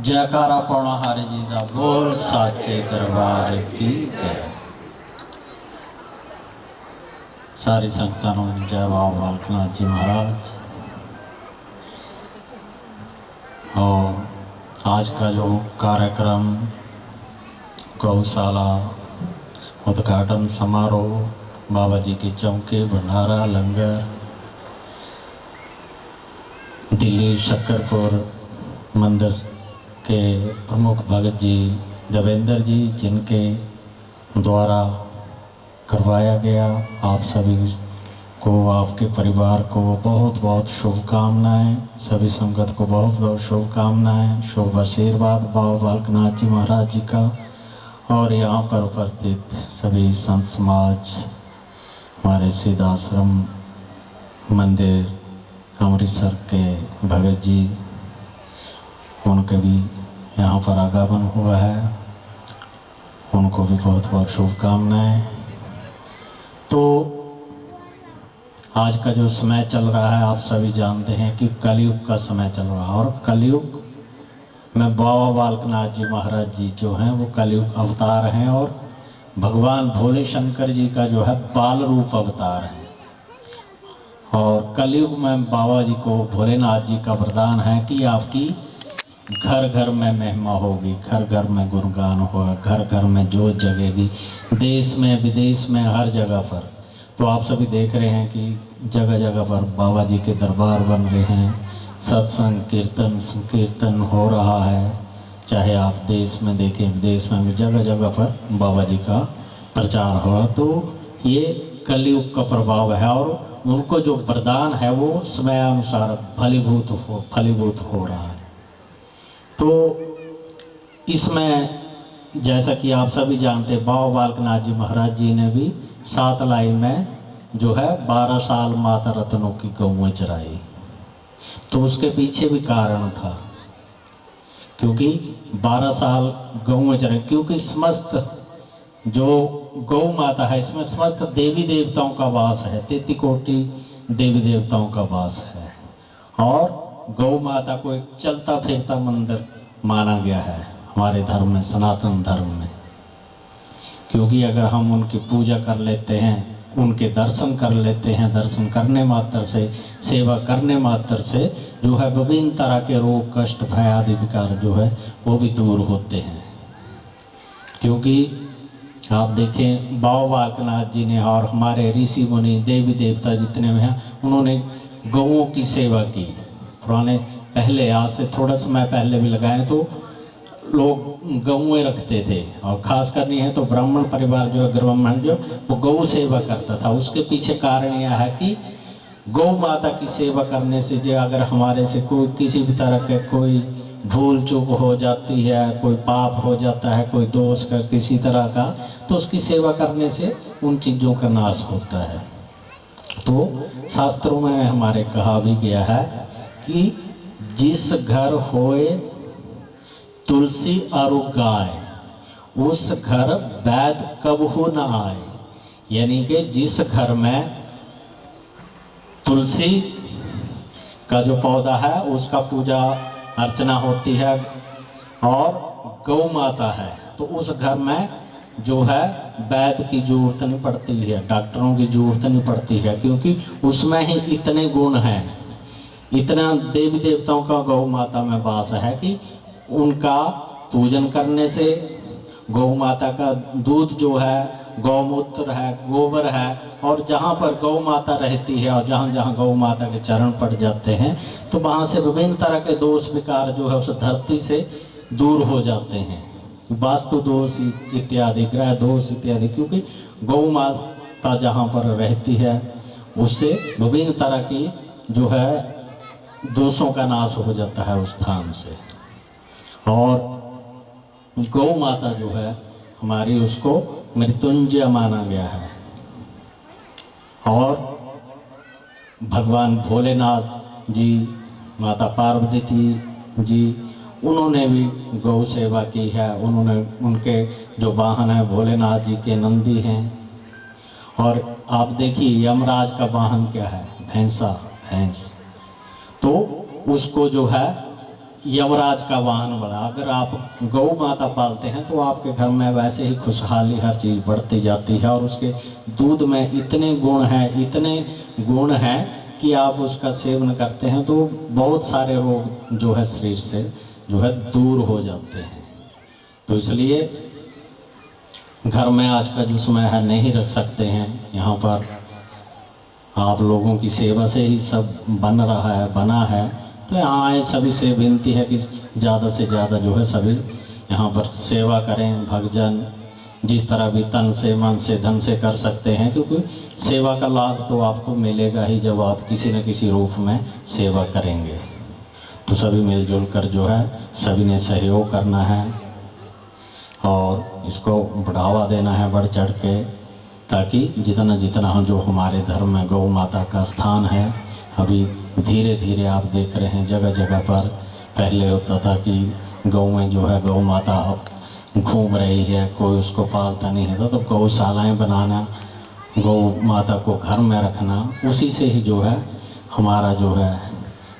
जयकारा पौना हरि जी का बोल साचे दरबार की जय। सारी संगतां नूं जय बाबा बालक नाथ जी महाराज। और आज का जो कार्यक्रम गौशाला उद्घाटन समारोह, बाबा जी की चौकी, भंडारा, लंगर, दिल्ली शक्करपुर मंदिर के प्रमुख भगत जी देवेंद्र जी, जिनके द्वारा करवाया गया, आप सभी को, आपके परिवार को बहुत बहुत शुभकामनाएं। सभी संगत को बहुत बहुत शुभकामनाएं, शुभ आशीर्वाद बाबा बालक नाथ जी महाराज जी का। और यहाँ पर उपस्थित सभी संत समाज, हमारे सिद्ध आश्रम मंदिर अमृतसर के भगत जी, उनके भी यहाँ पर आगमन हुआ है, उनको भी बहुत बहुत शुभकामनाएं। तो आज का जो समय चल रहा है, आप सभी जानते हैं कि कलयुग का समय चल रहा है। और कलयुग में बाबा बालक नाथ जी महाराज जी जो हैं वो कलयुग अवतार हैं, और भगवान भोले शंकर जी का जो है बाल रूप अवतार है। और कलयुग में बाबा जी को, भोलेनाथ जी का वरदान है कि आपकी घर घर में महिमा होगी, घर घर में गुणगान होगा, घर घर में जोत जगेगी, देश में विदेश में हर जगह पर। तो आप सभी देख रहे हैं कि जगह जगह पर बाबा जी के दरबार बन रहे हैं, सत्संग कीर्तन संकीर्तन हो रहा है। चाहे आप देश में देखें, विदेश में भी जगह जगह पर बाबा जी का प्रचार हो। तो ये कलयुग का प्रभाव है, और उनको जो वरदान है वो समय अनुसार फलीभूत हो रहा है। तो इसमें जैसा कि आप सभी जानते हैं, बाबा बालक नाथ जी महाराज जी ने भी 7 लाई में जो है 12 साल माता रत्नों की गौएं चराई। तो उसके पीछे भी कारण था, क्योंकि 12 साल गौएं चराई, क्योंकि समस्त जो गौ माता है इसमें समस्त देवी देवताओं का वास है, 33 कोटि देवी देवताओं का वास है। और गौ माता को एक चलता फिरता मंदिर माना गया है हमारे धर्म में, सनातन धर्म में। क्योंकि अगर हम उनकी पूजा कर लेते हैं, उनके दर्शन कर लेते हैं, दर्शन करने मात्र से, सेवा करने मात्र से जो है विभिन्न तरह के रोग कष्ट भय आदि विकार जो है वो भी दूर होते हैं। क्योंकि आप देखें, बाबा बालक नाथ जी ने और हमारे ऋषि मुनि देवी देवता जितने में हैं, उन्होंने गौओं की सेवा की। पुराने पहले, आज से थोड़ा समय पहले भी लगाए तो लोग गौएं रखते थे, और खास करनी है तो ब्राह्मण परिवार जो है, ब्राह्मण जो वो गौ सेवा करता था। उसके पीछे कारण यह है कि गौ माता की सेवा करने से जो अगर हमारे से कोई किसी भी तरह के कोई भूल चूक हो जाती है, कोई पाप हो जाता है, कोई दोष का किसी तरह का, तो उसकी सेवा करने से उन चीज़ों का नाश होता है। तो शास्त्रों में हमारे कहा भी गया है कि जिस घर होए तुलसी और गाय, उस घर वैद कबहू न आए। यानी कि जिस घर में तुलसी का जो पौधा है उसका पूजा अर्चना होती है, और गौ माता है, तो उस घर में जो है वैद्य की जरूरत नहीं पड़ती है, डॉक्टरों की जरूरत नहीं पड़ती है, क्योंकि उसमें ही इतने गुण हैं, इतना देवी देवताओं का गौ माता में वास है कि उनका पूजन करने से, गौ माता का दूध जो है, गौमूत्र है, गोबर है, और जहाँ पर गौ माता रहती है और जहाँ जहाँ गौ माता के चरण पड़ जाते हैं, तो वहाँ से विभिन्न तरह के दोष विकार जो है उस धरती से दूर हो जाते हैं, वास्तु दोष इत्यादि, ग्रह दोष इत्यादि। क्योंकि गौ माता जहाँ पर रहती है उससे विभिन्न तरह की जो है दोषों का नाश हो जाता है उस स्थान से। और गौ माता जो है हमारी, उसको मृत्युंजय माना गया है। और भगवान भोलेनाथ जी, माता पार्वती जी, उन्होंने भी गौ सेवा की है। उन्होंने, उनके जो वाहन है भोलेनाथ जी के नंदी हैं। और आप देखिए यमराज का वाहन क्या है, भैंस। तो उसको जो है यमराज का वाहन बड़ा। अगर आप गौ माता पालते हैं तो आपके घर में वैसे ही खुशहाली हर चीज़ बढ़ती जाती है, और उसके दूध में इतने गुण हैं कि आप उसका सेवन करते हैं तो बहुत सारे रोग जो है शरीर से जो है दूर हो जाते हैं। तो इसलिए घर में आज का जो समय है नहीं रख सकते हैं, यहाँ पर आप लोगों की सेवा से ही सब बना है। तो यहाँ आए सभी से विनती है कि ज़्यादा से ज़्यादा जो है सभी यहाँ पर सेवा करें, भक्तजन जिस तरह भी तन से, मन से, धन से कर सकते हैं, क्योंकि सेवा का लाभ तो आपको मिलेगा ही जब आप किसी न किसी रूप में सेवा करेंगे। तो सभी मिलजुल कर जो है सभी ने सहयोग करना है और इसको बढ़ावा देना है बढ़ चढ़ के, ताकि जितना हम जो हमारे धर्म में गौ माता का स्थान है, अभी धीरे धीरे आप देख रहे हैं जगह जगह पर। पहले होता था कि गौएं जो है गौ माता घूम रही है, कोई उसको पालता नहीं है, तो गौशालाएं बनाना, गौ माता को घर में रखना, उसी से ही जो है हमारा जो है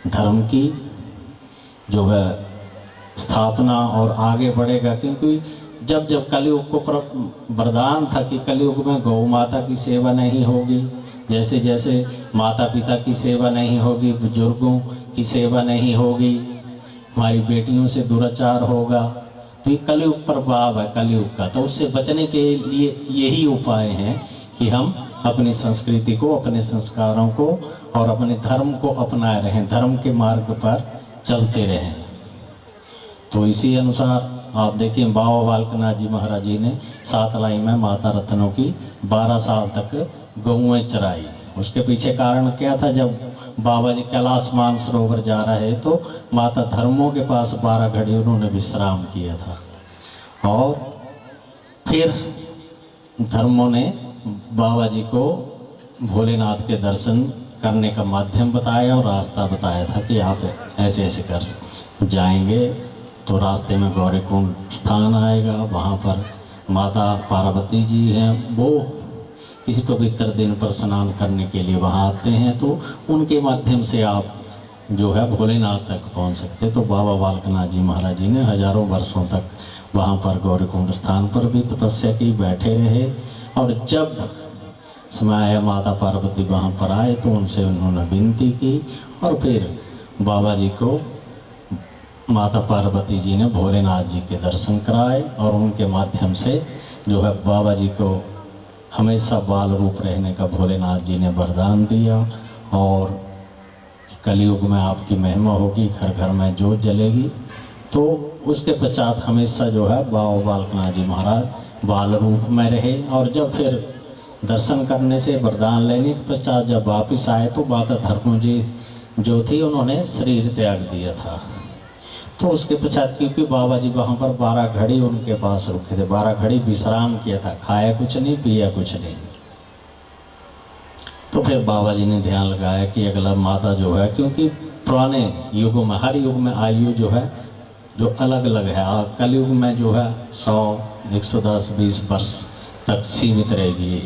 धर्म की जो है स्थापना और आगे बढ़ेगा। क्योंकि जब जब कलयुग को वरदान था कि कलयुग में गौ माता की सेवा नहीं होगी, जैसे जैसे माता पिता की सेवा नहीं होगी, बुजुर्गों की सेवा नहीं होगी, हमारी बेटियों से दुराचार होगा, तो ये कलयुग प्रभाव है कलयुग का। तो उससे बचने के लिए यही उपाय हैं कि हम अपनी संस्कृति को, अपने संस्कारों को और अपने धर्म को अपनाए रहें, धर्म के मार्ग पर चलते रहें। तो इसी अनुसार आप देखिए बाबा बालकनाथ जी महाराज जी ने सातलाई में माता रत्नों की 12 साल तक गौएं चराई। उसके पीछे कारण क्या था? जब बाबा जी कैलाश मानसरोवर जा रहे तो माता धर्मों के पास 12 घड़ी उन्होंने विश्राम किया था, और फिर धर्मों ने बाबा जी को भोलेनाथ के दर्शन करने का माध्यम बताया और रास्ता बताया था कि आप ऐसे ऐसे कर जाएंगे तो रास्ते में गौरीकुंड स्थान आएगा, वहाँ पर माता पार्वती जी हैं, वो किसी पवित्र दिन पर स्नान करने के लिए वहाँ आते हैं, तो उनके माध्यम से आप जो है भोलेनाथ तक पहुँच सकते। तो बाबा बालकनाथ जी महाराज जी ने हजारों वर्षों तक वहाँ पर गौरीकुंड स्थान पर भी तपस्या की, बैठे रहे, और जब समय आया माता पार्वती वहाँ पर आए तो उनसे उन्होंने विनती की, और फिर बाबा जी को माता पार्वती जी ने भोलेनाथ जी के दर्शन कराए, और उनके माध्यम से जो है बाबा जी को हमेशा बाल रूप रहने का भोलेनाथ जी ने वरदान दिया, और कलयुग में आपकी महिमा होगी, घर घर में जोत जलेगी। तो उसके पश्चात हमेशा जो है बाबा बालकनाथ जी महाराज बाल रूप में रहे, और जब फिर दर्शन करने से वरदान लेने के पश्चात जब वापिस आए तो माता धर्म जी जो थी उन्होंने शरीर त्याग दिया था। तो उसके पश्चात क्योंकि बाबा जी वहाँ पर 12 घड़ी उनके पास रुके थे, 12 घड़ी विश्राम किया था, खाया कुछ नहीं, पिया कुछ नहीं। तो फिर बाबा जी ने ध्यान लगाया कि अगला माता जो है, क्योंकि पुराने युगों में हर युग में आयु जो है जो अलग अलग है, कलयुग में जो है 100, 110, 20 वर्ष तक सीमित रहेगी,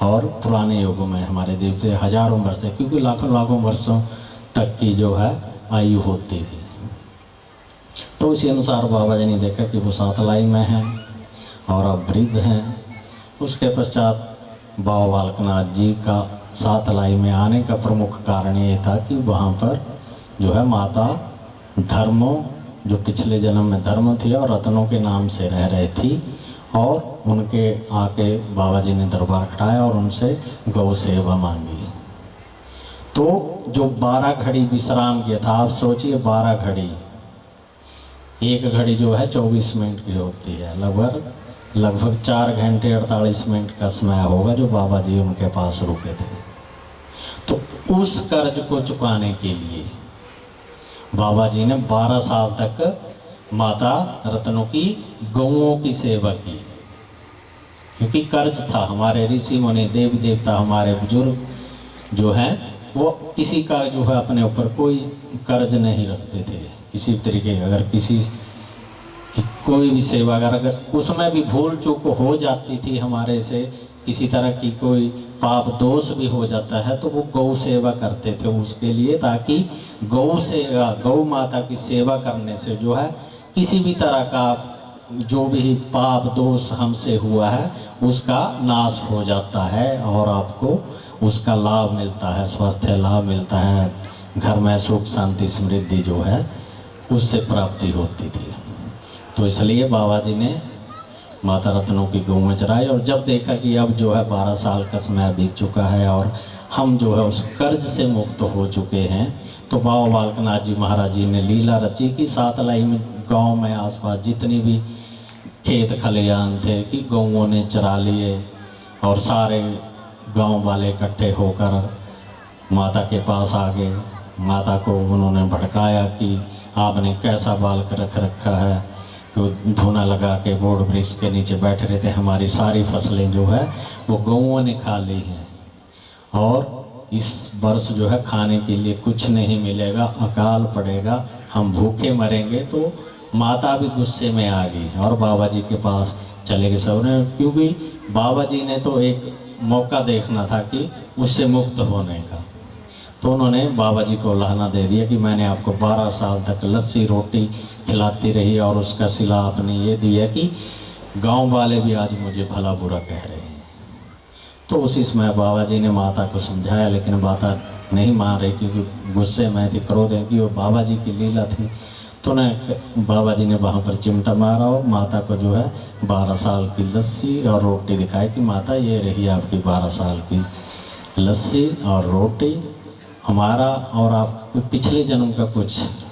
और पुराने युगों में हमारे देवते हजारों वर्ष है, क्योंकि लाखों वर्षों तक की जो है आयु होती थी। तो इसी अनुसार बाबा जी ने देखा कि वो सातलाई में हैं और अब वृद्ध हैं। उसके पश्चात बाबा बालकनाथ जी का सातलाई में आने का प्रमुख कारण ये था कि वहाँ पर जो है माता धर्मों, जो पिछले जन्म में धर्म थी और रत्नों के नाम से रह रही थी, और उनके आके बाबा जी ने दरबार खटाया और उनसे गौ सेवा मांगी। तो जो 12 घड़ी विश्राम किया था, आप सोचिए 12 घड़ी, एक घड़ी जो है 24 मिनट की होती है, लगभग 4 घंटे 48 मिनट का समय होगा जो बाबा जी उनके पास रुके थे। तो उस कर्ज को चुकाने के लिए बाबा जी ने 12 साल तक माता रत्नों की गौओं की सेवा की, क्योंकि कर्ज था। हमारे ऋषि मुनि, देवी देवता, हमारे बुजुर्ग जो हैं वो किसी का जो है अपने ऊपर कोई कर्ज नहीं रखते थे किसी तरीके का। अगर किसी कोई भी सेवा अगर उसमें भी भूल चूक हो जाती थी हमारे से, किसी तरह की कोई पाप दोष भी हो जाता है तो वो गौ सेवा करते थे उसके लिए, ताकि गौ सेवा, गौ माता की सेवा करने से जो है किसी भी तरह का जो भी पाप दोष हमसे हुआ है उसका नाश हो जाता है और आपको उसका लाभ मिलता है, स्वास्थ्य लाभ मिलता है, घर में सुख शांति समृद्धि जो है उससे प्राप्ति होती थी। तो इसलिए बाबा जी ने माता रत्नों की गौएं चराई। और जब देखा कि अब जो है 12 साल का समय बीत चुका है और हम जो है उस कर्ज से मुक्त हो चुके हैं, तो बाबा बालकनाथ जी महाराज जी ने लीला रची कि सातलाई में गांव में आसपास जितनी भी खेत खलिहान थे कि गौओं ने चरा लिए, और सारे गांव वाले इकट्ठे होकर माता के पास आ गए। माता को उन्होंने भड़काया कि आपने कैसा बालक रख रखा है, तो धुना लगा के बोर्ड वृक्ष के नीचे बैठे रहते, हमारी सारी फसलें जो है वो गौओं ने खा ली हैं और इस वर्ष जो है खाने के लिए कुछ नहीं मिलेगा, अकाल पड़ेगा, हम भूखे मरेंगे। तो माता भी गुस्से में आ गई और बाबा जी के पास चले गए सबने, क्योंकि बाबा जी ने तो एक मौका देखना था कि उससे मुक्त होने का। तो उन्होंने बाबा जी को लहना दे दिया कि मैंने आपको 12 साल तक लस्सी रोटी खिलाती रही और उसका सिला आपने ये दिया कि गांव वाले भी आज मुझे भला बुरा कह रहे हैं। तो उसी समय बाबा जी ने माता को समझाया, लेकिन माता नहीं मान रही क्योंकि गुस्से में थी, क्रोध है कि वो बाबा जी की लीला थी। तो ने बाबा जी ने वहाँ पर चिमटा मारा और माता को जो है 12 साल की लस्सी और रोटी दिखाई कि माता ये रही आपकी 12 साल की लस्सी और रोटी, हमारा और आप पिछले जन्म का कुछ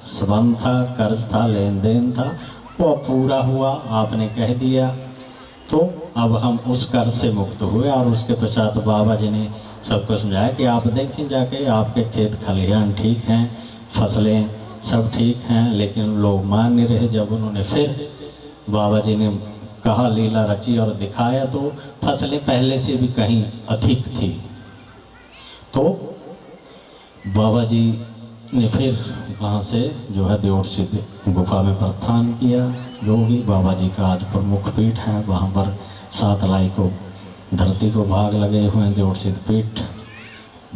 संबंध था, कर्ज था, लेन देन था, वो पूरा हुआ, आपने कह दिया, तो अब हम उस कर्ज से मुक्त हुए। और उसके पश्चात बाबा जी ने सबको समझाया कि आप देखें जाके आपके खेत खलिहान ठीक हैं, फसलें सब ठीक हैं, लेकिन लोग मान नहीं रहे। जब उन्होंने फिर बाबा जी ने कहा, लीला रची और दिखाया, तो फसलें पहले से भी कहीं अधिक थी। तो बाबा जी ने फिर वहाँ से जो है देवट सिद्ध गुफा में प्रस्थान किया, जो भी बाबा जी का आज प्रमुख पीठ है। वहाँ पर सातलाई को धरती को भाग लगे हुए हैं, देवट सिद्ध पीठ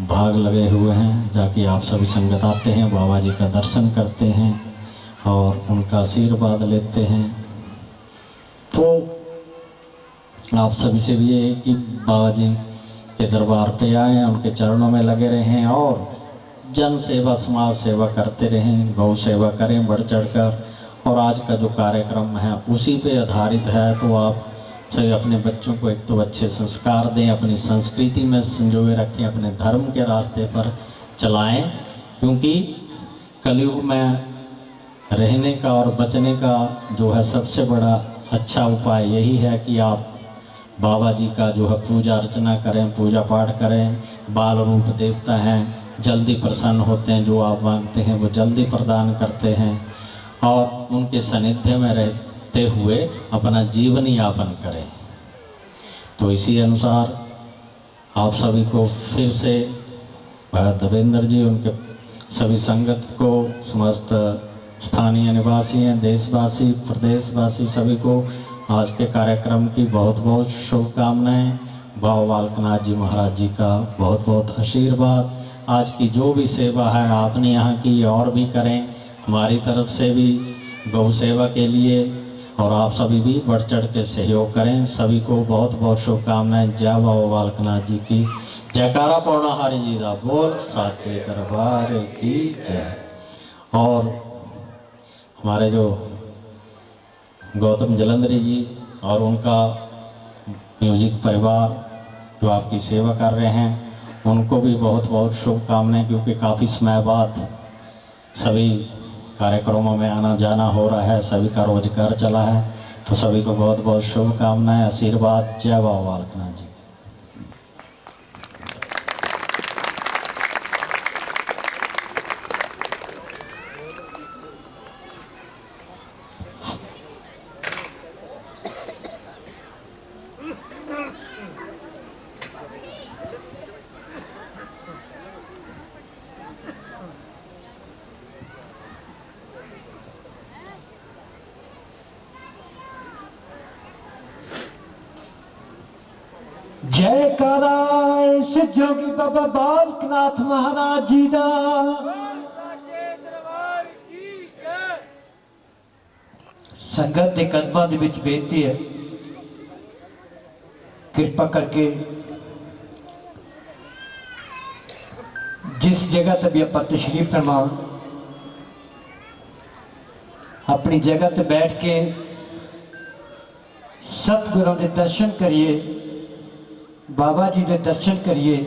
भाग लगे हुए हैं। जाके आप सभी संगत आते हैं, बाबा जी का दर्शन करते हैं और उनका आशीर्वाद लेते हैं। तो आप सभी से भी ये है कि बाबा जी के दरबार पे आएँ, उनके चरणों में लगे रहें और जन सेवा समाज सेवा करते रहें, गौ सेवा करें बढ़ चढ़कर। और आज का जो कार्यक्रम है उसी पे आधारित है, तो आप सभी अपने बच्चों को एक तो अच्छे संस्कार दें, अपनी संस्कृति में संजोए रखें, अपने धर्म के रास्ते पर चलाएं, क्योंकि कलयुग में रहने का और बचने का जो है सबसे बड़ा अच्छा उपाय यही है कि आप बाबा जी का जो है पूजा अर्चना करें, पूजा पाठ करें। बाल रूप देवता हैं, जल्दी प्रसन्न होते हैं, जो आप मांगते हैं वो जल्दी प्रदान करते हैं। और उनके सानिध्य में रहते हुए अपना जीवन यापन करें। तो इसी अनुसार आप सभी को फिर से देवेंद्र जी, उनके सभी संगत को, समस्त स्थानीय निवासी हैं, देशवासी, प्रदेशवासी, सभी को आज के कार्यक्रम की बहुत बहुत शुभकामनाएं। बाबा बालकनाथ जी महाराज जी का बहुत बहुत आशीर्वाद। आज की जो भी सेवा है आपने यहाँ की और भी करें, हमारी तरफ से भी गौ सेवा के लिए, और आप सभी भी बढ़ चढ़ के सहयोग करें। सभी को बहुत बहुत शुभकामनाएं। जय बाबा बालकनाथ जी की जयकारा। पौर्णहारी जी का बोल, साचे दरबार की जय। और हमारे जो गौतम जलंधरी जी और उनका म्यूजिक परिवार जो आपकी सेवा कर रहे हैं, उनको भी बहुत बहुत शुभकामनाएं, क्योंकि काफ़ी समय बाद सभी कार्यक्रमों में आना जाना हो रहा है, सभी का रोजगार चला है। तो सभी को बहुत बहुत शुभकामनाएं, आशीर्वाद। जय बाबा बालकनाथ जी। जयकारा इस जोगी बाबा बालकनाथ महाराज जी का। संगत के कदमां दे विच बेनती है, कृपा करके जिस जगह ते भी आप तशरीफ फरमा अपनी जगह ते बैठ के सतगुरों के दर्शन करिए, बाबा जी के दर्शन करिए।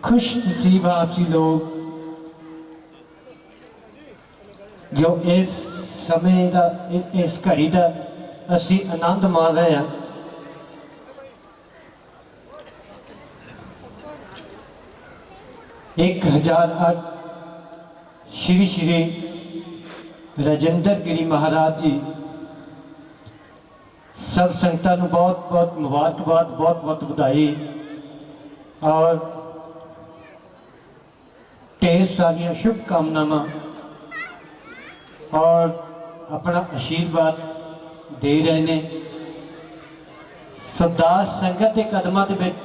खुश नसीब हाँ असी लोग जो इस समय का इस घड़ी का असी आनंद मान रहे हैं। एक 1008 श्री श्री राजेंद्र गिरी महाराज जी सब संगतां नूं बहुत बहुत मुबारकबाद, बहुत बहुत बधाई और ढेर सारिया शुभकामनावां और अपना आशीर्वाद दे रहे ने। सरदार संगत के कदमां दे विच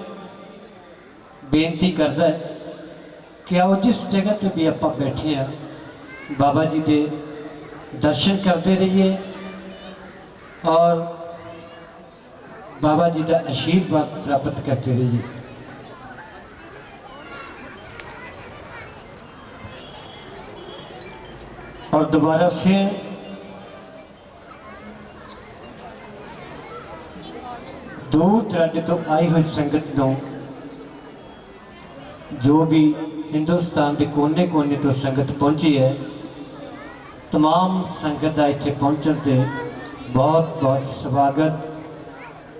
बेनती करदा है कि आओ जिस जगह ते भी आप बैठे हैं बाबा जी के दर्शन करते रहिए और बाबा जी का आशीर्वाद प्राप्त करते रहिए। और दोबारा फिर दूर दराजे तो आई हुई संगत को, जो भी हिंदुस्तान के कोने कोने तो संगत पहुंची है, तमाम संगत का इत्थे पहुंचने ते बहुत बहुत स्वागत,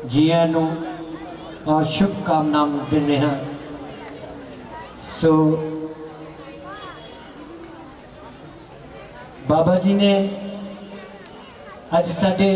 जियां नूं और शुभकामनावां देने हैं। सो बाबा जी ने अज साडे